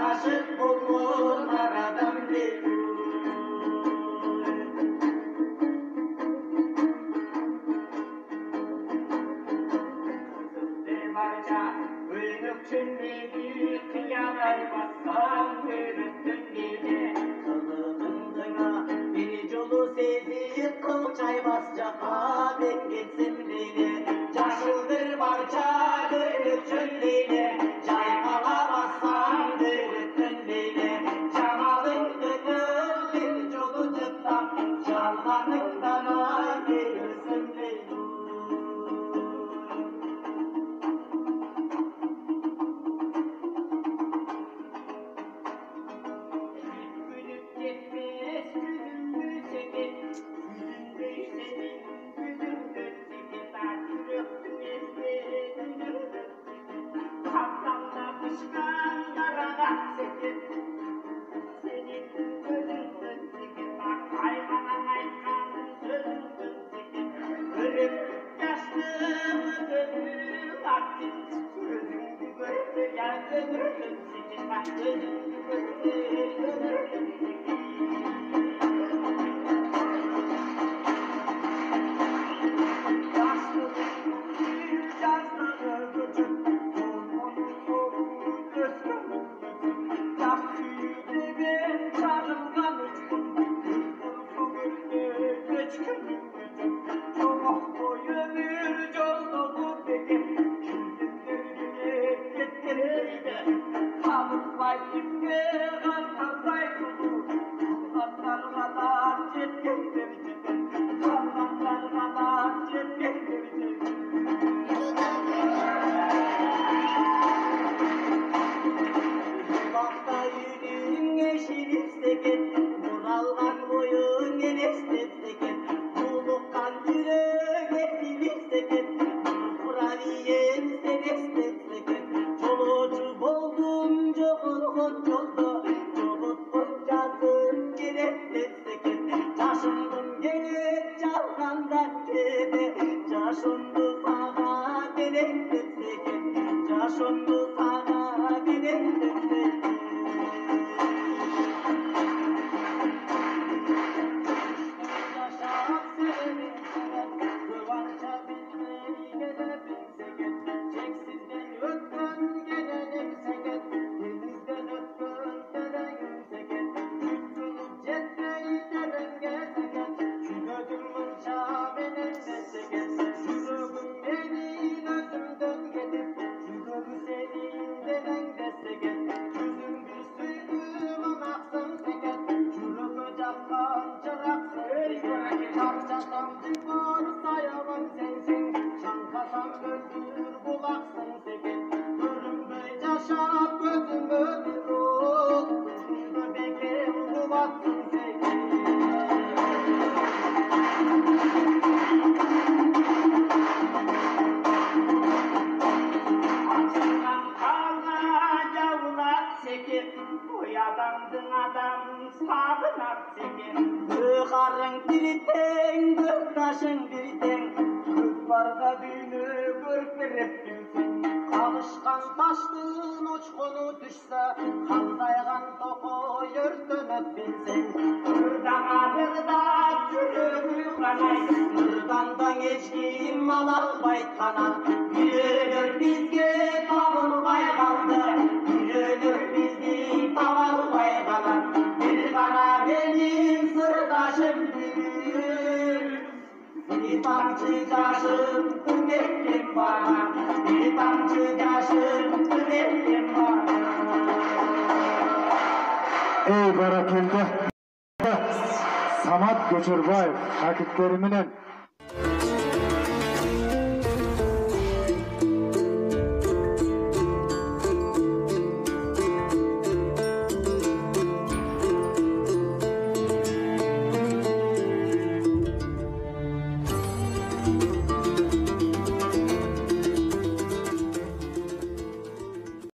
Aşık bulur aradan bir barca ölüp çünledi kıyalar bassan ölüttün gibi kılıkındına beni colu sezip kılçay basacak ben geçsim dedi caşıldır barca ölüp çünledi caymala bassan ölüttün dedi camalın gıgıl bir colu cıptan canlanıktan gelirsin dedi. Seni gözür bulaksın seket. Görünme yaşap gözüme bir ol. Gözümde bekem bulaksın seket. Açıktan kalma yavrular çekip. Bu adamdın adam sağdılar çekip. Karın bir ten, göktaşın bir ten. Kızlarda düğünü görüp verip bilsin. Kavuşkan taştın uçkunu düşse, kaldaygan topu yörtünüp bilsin. Kırdana kırda sürüdü kanay, kırdandan geçkin malal baytana. Bir ölür bizge tavılbay kaldı, bir ölür bizgi tavılbay kalan. Bir bana benim sırdaşım büyür, bir tamcı yaşım ümmetlim bana, bir tamcı yaşım ümmetlim bana. Ey barakilde Samat Göçerbayev şakirtleriminin